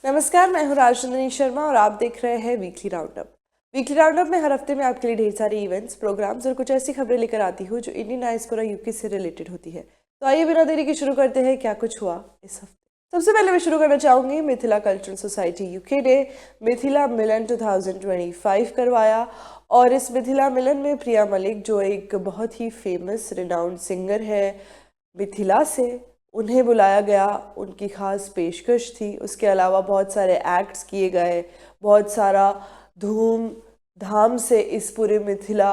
नमस्कार, मैं हूँ राजनंदिनी शर्मा और आप देख रहे हैं वीकली राउंडअप। वीकली राउंडअप में हर हफ्ते मैं आपके लिए ढेर सारे इवेंट्स, प्रोग्राम्स और कुछ ऐसी खबरें लेकर आती हूँ जो इंडियन डायस्पोरा यूके से रिलेटेड होती है। तो आइए बिना देरी के शुरू करते हैं क्या कुछ हुआ इस हफ्ते। सबसे पहले मैं शुरू करना चाहूँगी, मिथिला कल्चरल सोसाइटी यूके ने मिथिला मिलन 2025 करवाया और इस मिथिला मिलन में प्रिया मलिक, जो एक बहुत ही फेमस रिनाउंड सिंगर है मिथिला से, उन्हें बुलाया गया। उनकी खास पेशकश थी। उसके अलावा बहुत सारे एक्ट्स किए गए, बहुत सारा धूम धाम से इस पूरे मिथिला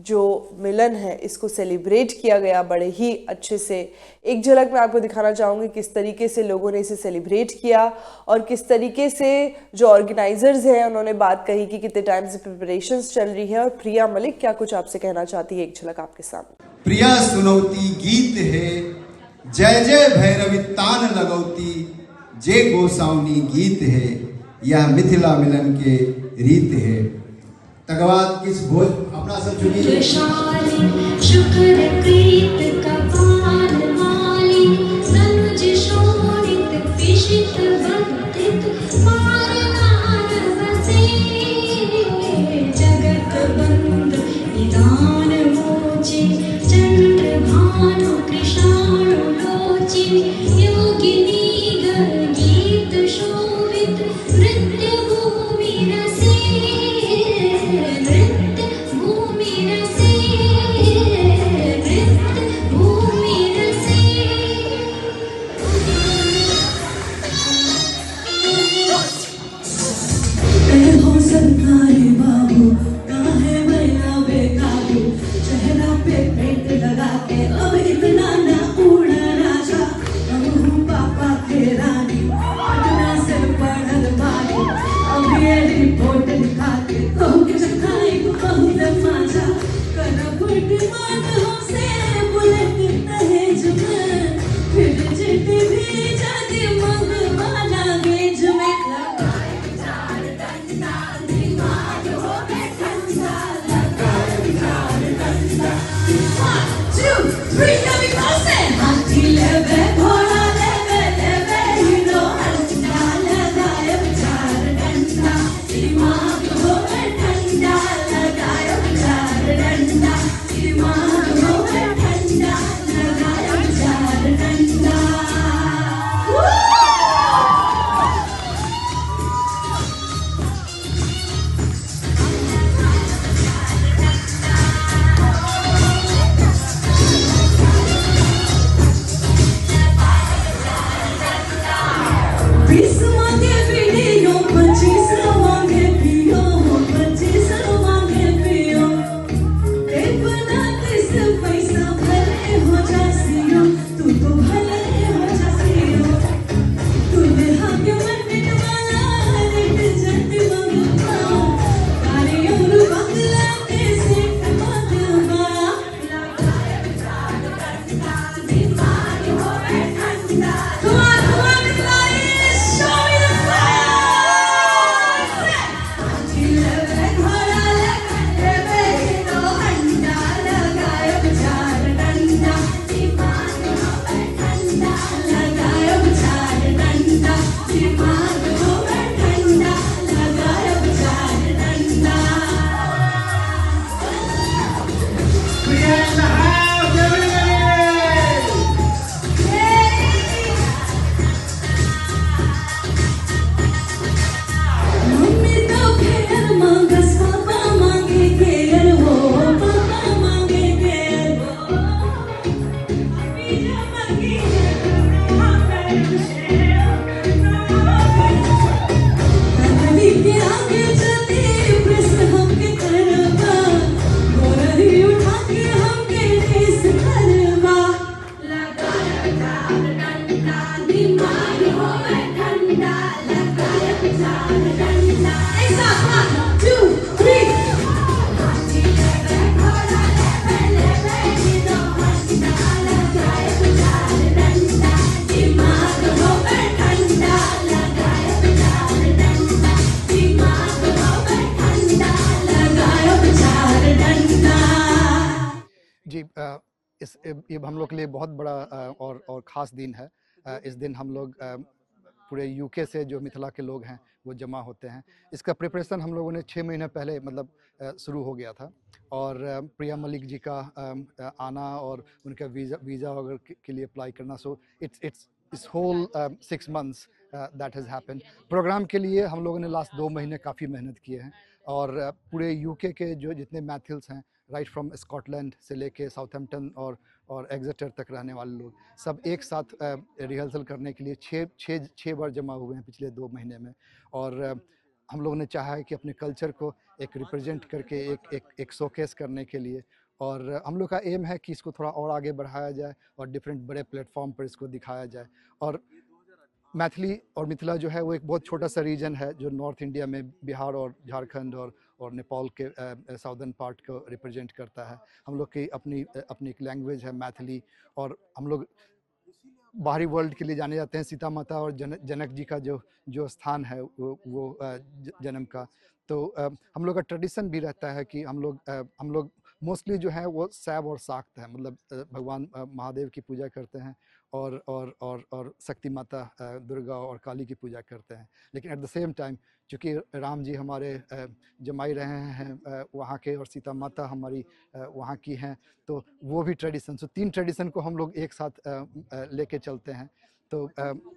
जो मिलन है इसको सेलिब्रेट किया गया बड़े ही अच्छे से। एक झलक मैं आपको दिखाना चाहूँगी किस तरीके से लोगों ने इसे सेलिब्रेट किया और किस तरीके से जो ऑर्गेनाइजर्स हैं उन्होंने बात कही कि कितने टाइम से प्रिपरेशंस चल रही है और प्रिया मलिक क्या कुछ आपसे कहना चाहती है। एक झलक आपके सामने। प्रिया सुनौती गीत है, जय जय भैरवी तान लगौती, जे गोसाउनी गीत है, यह मिथिला मिलन के रीत है। तगवाद किस भोज अपना सब चुकी शुक्र प्रीत का पान माली, सनुज शोणित पिशित बंधित पार नार बसे, जगत बंद निदान मोचे, चंद्र भानु कृष्णाणु लोचे, योगिनी गीत शोभित नृत्य भूमि रसे, नृत्य भूमि रसे, नृत्य भूमि रसे। हो सरकारी बाबू, काहे मैया बेकाबू, चेहरा पे पेंट लगा के अब इतना ना उड़ा राजा, अब हूँ पापा के रानी, पटना से पढ़ल बानी, अब ये रिपोर्ट दिखा के कहूँ कि चखाई को बहुत मजा, करब डिमांड हमसे बुलेट दहेज में, फिर चिट्ठी भी जाती मंगवाना गेज में, लगाए चार डंडा, दिमाग हो गए ठंडा, लगाए चार डंडा। 1, 2, 3 कभी कौसे हाथी लेवे घोड़ा लेवे लेवे हीरो हंडा, लगाए चार डंडा, दिमाग हो गए ठंडा, लगाए चार डंडा, दिमाग हो गए ठंडा, लगाए चार डंडा। बीस मांगे वीडियो, 25 मांगे पियो, 25 मांगे पियो, एक बनातीस पैसा भले हो जासियो, तू तो भले हो जासियो, तू देहा के मंडित वाला रेट जट मंगवा, गाड़ी और बंगला के सेट मंगवा, लगाए चार डंडा, दिमाग हो गए ठंडा। Come on, guys, show me the fire! हाथी लेवे घोड़ा लेवे हीरो हंडा, लगाए चार डंडा, दिमाग हो गए ठंडा, लगाए चार डंडा, दिमाग हो गए ठंडा, लगाए चार डंडा। मम्मी तो खेल मांगस, पापा मांगे खेल वो, पापा मांगे खेल वो, अभी जब मर्गी है कदली के आगे चलती प्रेस हमके करवा, गोरही उठा के हमके रेस करवा, लगाए चार डंडा, दिमाग हो गए ठंडा, लगाए चार डंडा। एक साथ 1, 2, 3 हाथी लेवे घोड़ा लेवे लेवे हीरो हंडा, लगाए चार डंडा, दिमाग हो गए ठंडा, लगाए चार डंडा, दिमाग हो गए ठंडा, लगाए चार डंडा। जी ये हम लोग के लिए बहुत बड़ा और ख़ास दिन है। इस दिन हम लोग पूरे यूके से जो मिथिला के लोग हैं वो जमा होते हैं। इसका प्रिपरेशन हम लोगों ने 6 महीने पहले मतलब शुरू हो गया था। और प्रिया मलिक जी का आना और उनका वीज़ा वगैरह के लिए अप्लाई करना, सो इट्स इस whole 6 months that has happened. Program के लिए हम लोगों ने लास्ट 2 महीने काफ़ी मेहनत किए हैं। और पूरे यूके के जो जितने मैथिल्स हैं, राइट फ्रॉम स्कॉटलैंड से लेके साउथहैम्पटन और एग्जटर तक रहने वाले लोग सब एक साथ रिहर्सल करने के लिए छः बार जमा हुए हैं पिछले 2 महीने में। और हम लोगों ने चाहा है कि अपने कल्चर को एक रिप्रेजेंट करके एक शोकेस करने के लिए, और हम लोग का एम है कि इसको थोड़ा और आगे बढ़ाया जाए और डिफरेंट बड़े प्लेटफॉर्म पर इसको दिखाया जाए। और मैथिली और मिथिला जो है वो एक बहुत छोटा सा रीजन है जो नॉर्थ इंडिया में बिहार और झारखंड और नेपाल के साउदर्न पार्ट को रिप्रेजेंट करता है। हम लोग की अपनी एक लैंग्वेज है मैथिली, और हम लोग बाहरी वर्ल्ड के लिए जाने जाते हैं सीता माता और जनक जी का जो स्थान है वो जन्म का। तो हम लोग का ट्रेडिशन भी रहता है कि हम लोग मोस्टली जो है वो सैव और साख्त है, मतलब भगवान महादेव की पूजा करते हैं और शक्ति माता दुर्गा और काली की पूजा करते हैं। लेकिन एट द सेम टाइम चूँकि राम जी हमारे जमाई रहे हैं वहाँ के और सीता माता हमारी वहाँ की हैं, तो वो भी ट्रेडिशन, सो 3 ट्रेडिशन को हम लोग एक साथ लेके चलते हैं। तो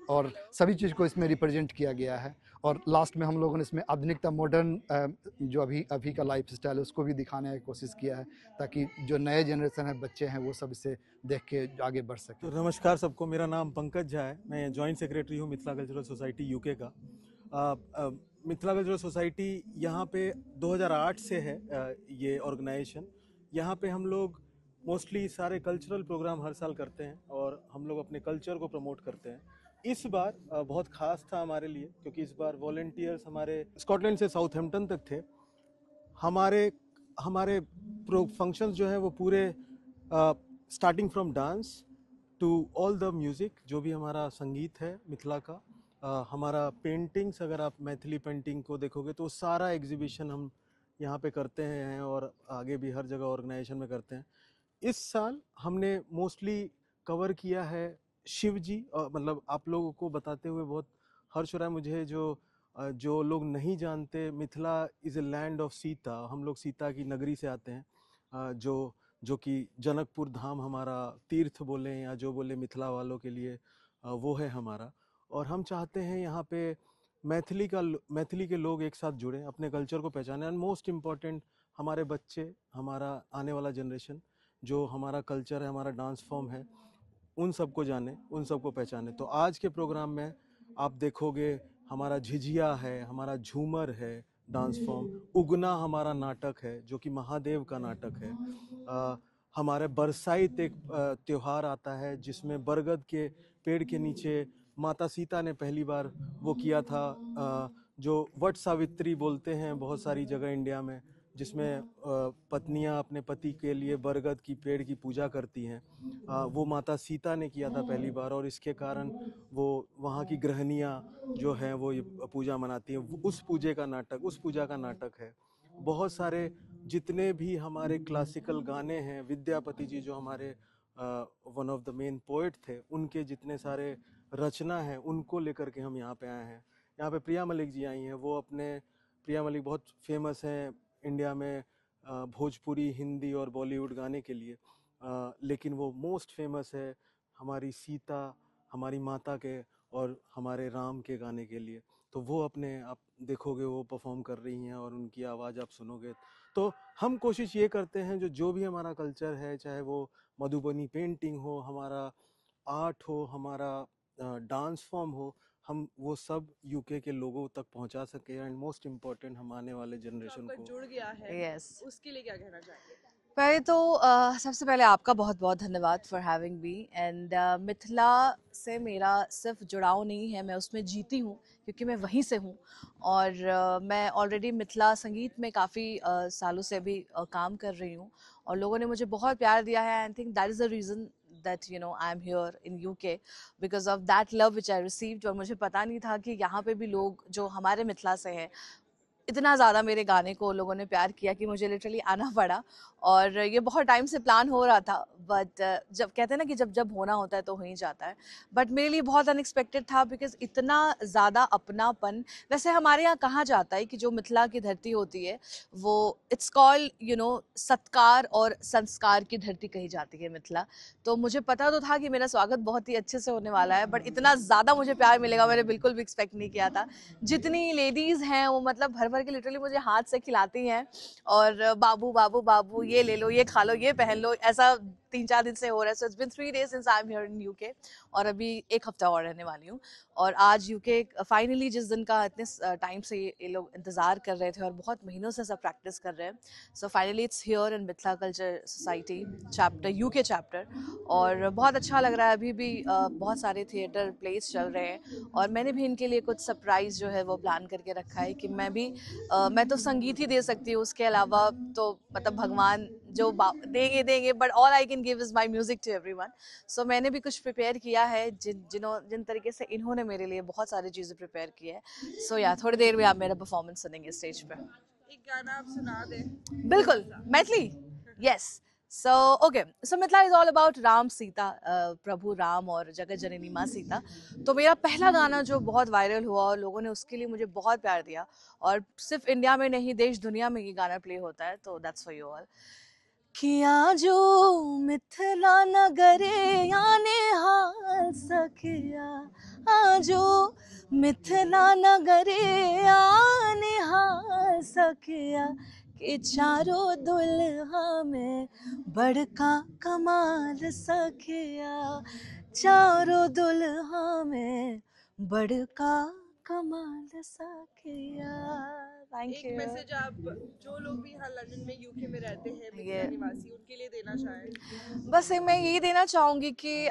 और सभी चीज़ को इसमें रिप्रेजेंट किया गया है। और लास्ट में हम लोगों ने इसमें आधुनिकता, मॉडर्न जो अभी का लाइफ स्टाइल है उसको भी दिखाने की कोशिश किया है, ताकि जो नए जनरेशन है बच्चे हैं वो सब इसे देख के आगे बढ़ सकें। तो नमस्कार सबको, मेरा नाम पंकज झा है। मैं जॉइंट सेक्रेटरी हूँ मिथिला कल्चरल सोसाइटी यूके का। मिथिला कल्चरल सोसाइटी यहाँ पे 2008 से है ये ऑर्गेनाइजेशन। यहाँ पे हम लोग मोस्टली सारे कल्चरल प्रोग्राम हर साल करते हैं और हम लोग अपने कल्चर को प्रमोट करते हैं। इस बार बहुत ख़ास था हमारे लिए, क्योंकि इस बार वॉलंटियर्स हमारे स्कॉटलैंड से साउथहैम्पटन तक थे। हमारे हमारे फंक्शंस जो है वो पूरे starting from dance to all the music, जो भी हमारा संगीत है मिथिला का, हमारा पेंटिंग्स, अगर आप मैथिली पेंटिंग को देखोगे तो सारा एग्जीबिशन हम यहाँ पे करते हैं और आगे भी हर जगह ऑर्गेनाइजेशन में करते हैं। इस साल हमने मोस्टली कवर किया है शिव जी, मतलब आप लोगों को बताते हुए बहुत हर्ष हो रहा है मुझे, जो लोग नहीं जानते, Mithila is a land of Sita. हम लोग सीता की नगरी से आते हैं, जो कि जनकपुर धाम हमारा तीर्थ बोलें या जो बोले मिथिला वालों के लिए वो है हमारा। और हम चाहते हैं यहाँ पे मैथिली के लोग एक साथ जुड़ें, अपने कल्चर को पहचानें, एंड मोस्ट इम्पॉर्टेंट हमारे बच्चे, हमारा आने वाला जनरेशन जो हमारा कल्चर है, हमारा डांस फॉर्म है, उन सबको जाने, उन सबको पहचाने। तो आज के प्रोग्राम में आप देखोगे हमारा झिझिया है, हमारा झूमर है डांस फॉर्म, उगना हमारा नाटक है जो कि महादेव का नाटक है। हमारे बरसाइत एक त्योहार आता है जिसमें बरगद के पेड़ के नीचे माता सीता ने पहली बार वो किया था, जो वट सावित्री बोलते हैं बहुत सारी जगह इंडिया में, जिसमें पत्नियां अपने पति के लिए बरगद की पेड़ की पूजा करती हैं। वो माता सीता ने किया था पहली बार, और इसके कारण वो वहाँ की गृहणियाँ जो हैं वो ये पूजा मनाती हैं। उस पूजा का नाटक है। बहुत सारे जितने भी हमारे क्लासिकल गाने हैं, विद्यापति जी जो हमारे one of the main poet थे, उनके जितने सारे रचना हैं उनको लेकर के हम यहाँ पे आए हैं। यहाँ पे प्रिया मलिक जी आई हैं। प्रिया मलिक बहुत फेमस हैं इंडिया में भोजपुरी, हिंदी और बॉलीवुड गाने के लिए, लेकिन वो मोस्ट फेमस है हमारी सीता, हमारी माता के और हमारे राम के गाने के लिए। तो वो आप देखोगे वो परफॉर्म कर रही हैं और उनकी आवाज़ आप सुनोगे। तो हम कोशिश ये करते हैं जो भी हमारा कल्चर है, चाहे वो मधुबनी पेंटिंग हो, हमारा आर्ट हो, हमारा डांस फॉर्म हो, हम वो सब यूके के लोगों तक पहुंचा सके, एंड मोस्ट इम्पोर्टेंट हम आने वाले जनरेशन को जुड़ गया है, यस। उसके लिए क्या कहना चाहेंगे? पहले तो सबसे पहले आपका बहुत बहुत धन्यवाद for having me. And Mithila से मेरा सिर्फ जुड़ाव नहीं है, मैं उसमें जीती हूँ क्योंकि मैं वहीं से हूँ। और मैं ऑलरेडी मिथिला संगीत में काफ़ी सालों से भी काम कर रही हूँ और लोगों ने मुझे बहुत प्यार दिया है। I think that is the reason that I am here in UK because of that love which I received। और मुझे पता नहीं था कि यहाँ पे भी लोग जो हमारे मिथिला से हैं इतना ज़्यादा मेरे गाने को लोगों ने प्यार किया कि मुझे लिटरली आना पड़ा। और ये बहुत टाइम से प्लान हो रहा था, बट जब कहते हैं ना कि जब जब होना होता है तो हो ही जाता है। बट मेरे लिए बहुत अनएक्सपेक्टेड था, बिकॉज इतना ज़्यादा अपनापन। वैसे हमारे यहाँ कहा जाता है कि जो मिथिला की धरती होती है वो इट्स कॉल्ड सत्कार और संस्कार की धरती कही जाती है मिथिला। तो मुझे पता तो था कि मेरा स्वागत बहुत ही अच्छे से होने वाला है, बट इतना ज़्यादा मुझे प्यार मिलेगा मैंने बिल्कुल भी एक्सपेक्ट नहीं किया था। जितनी लेडीज़ हैं वो मतलब भर भर के लिटरली मुझे हाथ से खिलाती हैं, और बाबू बाबू बाबू ये ले लो, ये खा लो, ये पहन लो, ऐसा 3-4 दिन से हो रहा है। So it's been 3 days since I am here in UK, और अभी 1 हफ्ता और रहने वाली हूँ। और आज यूके फाइनली, जिस दिन का इतने टाइम से ये लोग इंतज़ार कर रहे थे और बहुत महीनों से सब प्रैक्टिस कर रहे हैं, so finally it's here in Mithila culture society chapter, UK chapter. और बहुत अच्छा लग रहा है। अभी भी बहुत सारे थिएटर प्लेस चल रहे हैं, और मैंने भी इनके लिए कुछ सरप्राइज़ जो है वो प्लान करके रखा है कि मैं तो संगीत ही दे सकती हूँ, उसके अलावा तो मतलब भगवान जो देंगे, but all I can give is my music to everyone. So मैंने भी कुछ प्रिपेयर किया है, जिन तरीके से इन्होंने मेरे लिए बहुत सारी चीज़ें प्रिपेयर की है। सो या थोड़ी देर में आप मेरा परफॉर्मेंस सुनेंगे स्टेज पे। एक गाना आप सुना दें। बिल्कुल, Maithili, yes. So okay, so Mithila is all about Ram Sita, प्रभु राम और जगत जननी माँ सीता। तो मेरा पहला गाना जो बहुत वायरल हुआ और लोगों ने उसके लिए मुझे बहुत प्यार दिया, और सिर्फ इंडिया में नहीं देश दुनिया में ये गाना प्ले होता है, तो दैट्स फॉर यू ऑल। किया जो मिथिला नगरे आने हाल सखिया, आजो मिथिला नगरे आने हाल सखिया, कि चारों दुल्हा में बड़का कमाल सखिया, चारों दुल्हा में बड़का कमाल सखिया। थैंक एक यू। मैसेज आप जो लोग भी यहाँ लंदन में, यूके में रहते हैं, मिथिला निवासी, उनके लिए देना चाहें। बस मैं यही देना चाहूँगी कि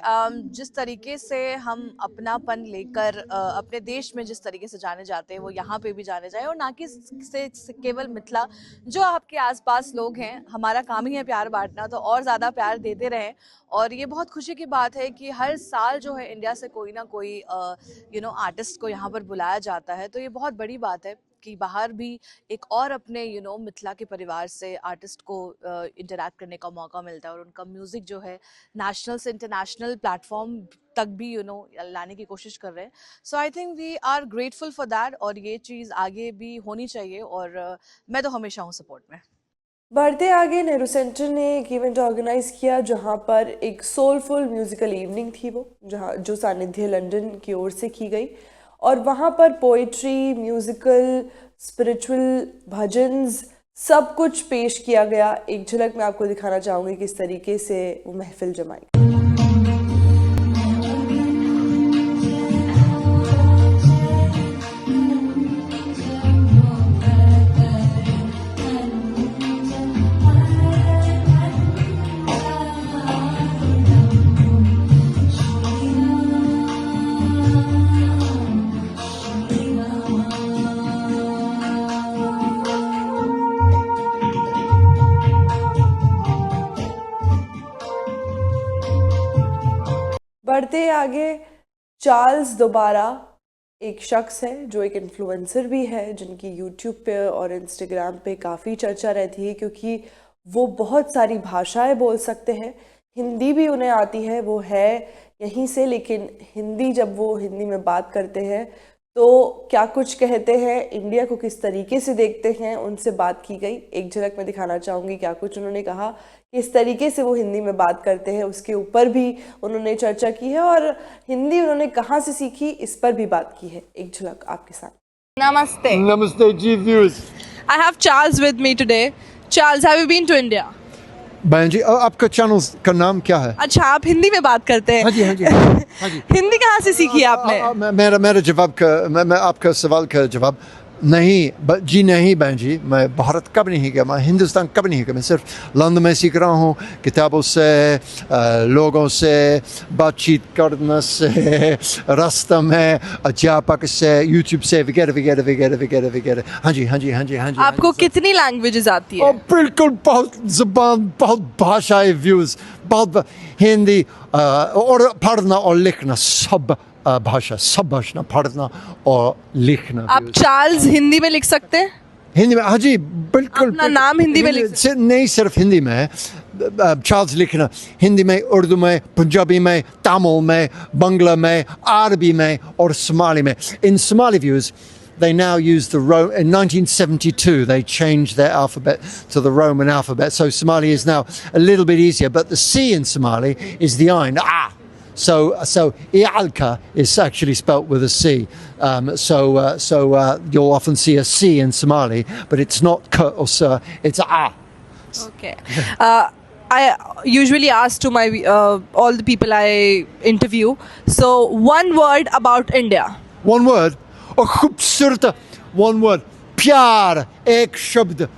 जिस तरीके से हम अपनापन लेकर अपने देश में जिस तरीके से जाने जाते हैं वो यहाँ पे भी जाने जाए, और ना कि से केवल मिथिला, जो आपके आसपास लोग हैं, हमारा काम ही है प्यार बांटना, तो और ज़्यादा प्यार देते रहें। और ये बहुत खुशी की बात है कि हर साल जो है इंडिया से कोई ना कोई आर्टिस्ट को यहाँ पर बुलाया जाता है, तो ये बहुत बड़ी बात है कि बाहर भी एक और अपने मिथिला के परिवार से आर्टिस्ट को इंटरैक्ट करने का मौका मिलता है, और उनका म्यूज़िक जो है नेशनल से इंटरनेशनल प्लेटफॉर्म तक भी लाने की कोशिश कर रहे हैं। So I think we are grateful for that, और ये चीज़ आगे भी होनी चाहिए, और मैं तो हमेशा हूँ सपोर्ट में। बढ़ते आगे, नेहरू सेंटर ने एक इवेंट ऑर्गेनाइज किया जहां पर एक सोलफुल म्यूजिकल इवनिंग थी, वो जो सानिध्य लंदन की ओर से की गई, और वहाँ पर पोइट्री, म्यूज़िकल, स्पिरिचुअल, भजन्स, सब कुछ पेश किया गया। एक झलक मैं आपको दिखाना चाहूँगी किस तरीके से वो महफिल जमाई। बढ़ते आगे, चार्ल्स दोबारा एक शख्स है जो एक इन्फ्लुएंसर भी है, जिनकी यूट्यूब पे और इंस्टाग्राम पे काफ़ी चर्चा रहती है, क्योंकि वो बहुत सारी भाषाएं बोल सकते हैं। हिंदी भी उन्हें आती है, वो है यहीं से, लेकिन हिंदी जब वो हिंदी में बात करते हैं तो क्या कुछ कहते हैं, इंडिया को किस तरीके से देखते हैं, उनसे बात की गई। एक झलक में दिखाना चाहूँगी क्या कुछ उन्होंने कहा, किस तरीके से वो हिंदी में बात करते हैं, उसके ऊपर भी उन्होंने चर्चा की है, और हिंदी उन्होंने कहाँ से सीखी इस पर भी बात की है। एक झलक आपके साथ। Namaste. Namaste, G Views. I have Charles with me today. Charles, have you been to India? बहन जी, आपका चैनल का नाम क्या है? अच्छा, आप हिंदी में बात करते हैं। हाँ जी, हाँ जी, हाँ जी। हिंदी कहाँ से सीखी आपने? मेरा जवाब का, मैं आपका सवाल का जवाब नहीं, जी नहीं बहन जी, मैं भारत कब नहीं गया, मैं हिंदुस्तान कब नहीं गया, मैं सिर्फ लंदन में सीख रहा हूँ, किताबों से, लोगों से, बातचीत करने से, रास्ता में, अध्यापक से, यूट्यूब से, वगैरह वगैरह वगैरह वगैरह वगैरह। हाँ जी, हाँ जी, हाँ जी, हाँ जी। आपको कितनी लैंग्वेजेस आती है? बिल्कुल, बहुत ज़बान, बहुत भाषाएं, व्यूज़, बहुत हिंदी और पढ़ना और लिखना, सब भाषा, सब भाषा, पढ़ना और लिखना। आप चार्ल्स हिंदी में लिख सकते हैं? हिंदी में, हाँ जी, बिल्कुल। अपना नाम हिंदी में लिख सकते नहीं सिर्फ हिंदी में, चार्ल्स लिखना हिंदी में, उर्दू में, पंजाबी में, तमिल में, बांग्ला में, अरबी में और Somali में. In Somali views, they now use the in 1972 they changed their alphabet to the Roman alphabet, so Somali is now a little bit easier, but the C in Somali is the Ain, ah. So Ialka is actually spelt with a C. You'll often see a C in Somali, but it's not K or S, it's A. Okay. I usually ask to my all the people I interview. So one word about India. One word. Oh, खूबसूरत. One word. प्यार. एक शब्द.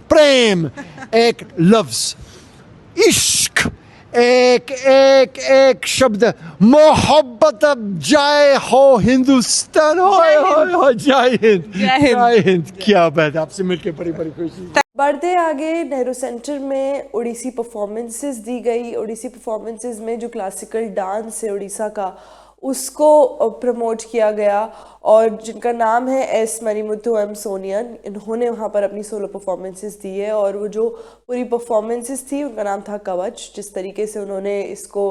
प्रेम. एक loves. इश्क. एक शब्द. मोहब्बत. जय हो हिंदुस्तान. जय हिंद. क्या बात, आपसे मिलकर बड़ी खुशी. बढ़ते आगे, नेहरू सेंटर में ओडिसी परफॉर्मेंसेस दी गई. ओडिसी परफॉर्मेंसेस में जो क्लासिकल डांस है उड़ीसा का, उसको प्रमोट किया गया, और जिनका नाम है एस मणिमुथु एम सोनियन, इन्होंने वहाँ पर अपनी सोलो परफॉर्मेंसेस दी है. और वो जो पूरी परफॉर्मेंसेस थी उनका नाम था कवच. जिस तरीके से उन्होंने इसको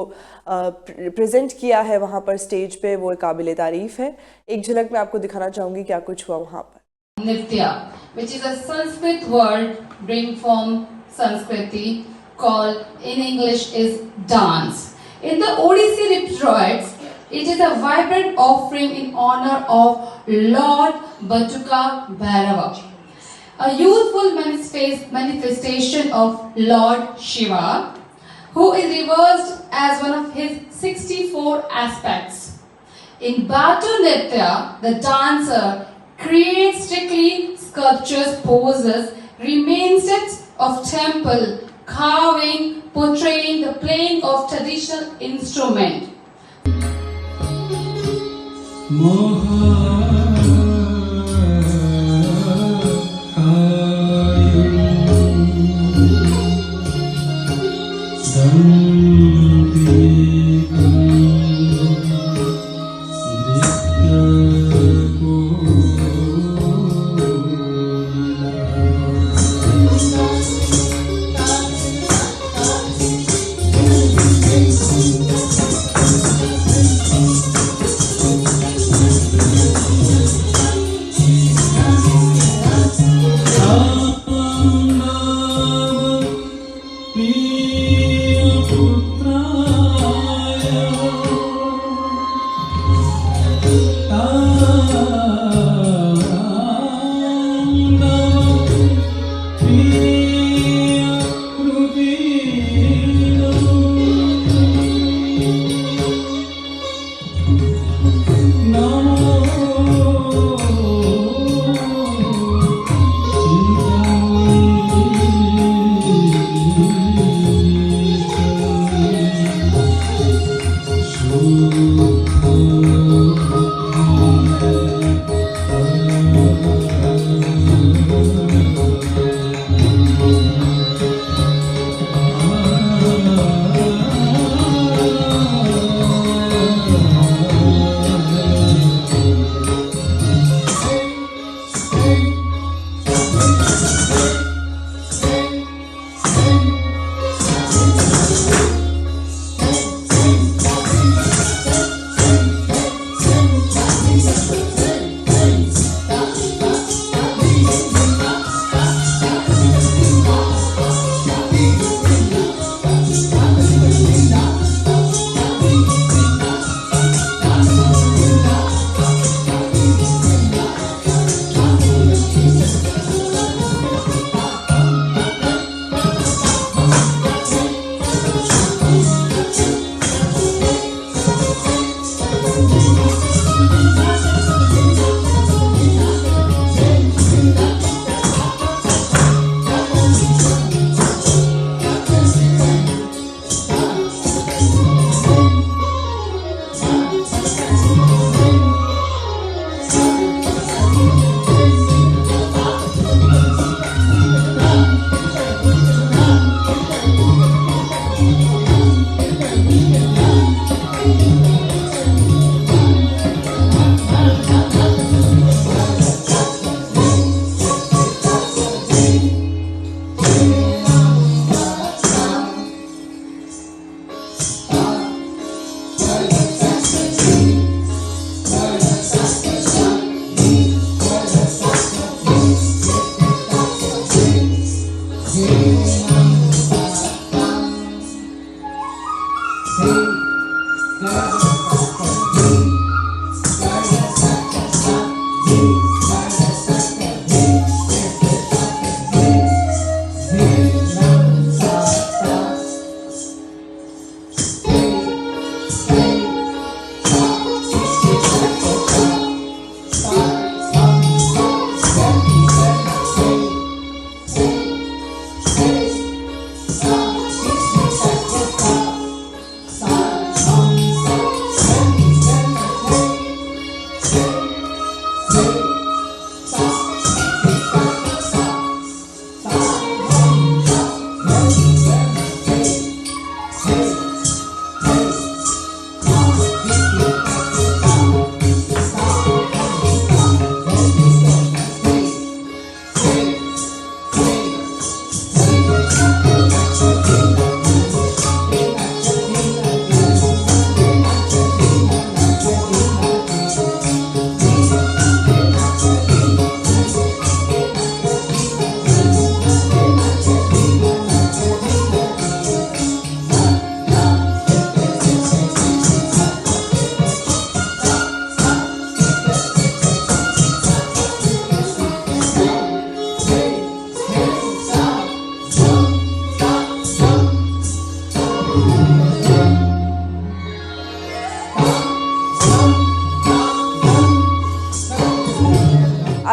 प्रेजेंट किया है वहाँ पर स्टेज पे, वो काबिल तारीफ़ है. एक झलक मैं आपको दिखाना चाहूँगी क्या कुछ हुआ वहाँ पर. Nritya, which is a Sanskrit word bring from Sanskriti, called in English is dance. In the Odissi rituals, it is a vibrant offering in honor of Lord Batuka Bhairava, a youthful manifestation of Lord Shiva, who is reversed as one of his 64 aspects. In Batu Nritya, the dancer creates strictly sculptures, poses, remains of temple, carving, portraying the playing of traditional instrument.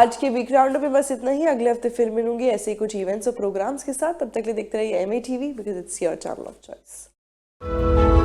आज के week roundup में बस इतना ही। अगले हफ्ते फिर मिलूंगी ऐसे ही कुछ इवेंट्स और प्रोग्राम्स के साथ। तब तक के लिए देखते रहिए MATV, because it's your channel of choice.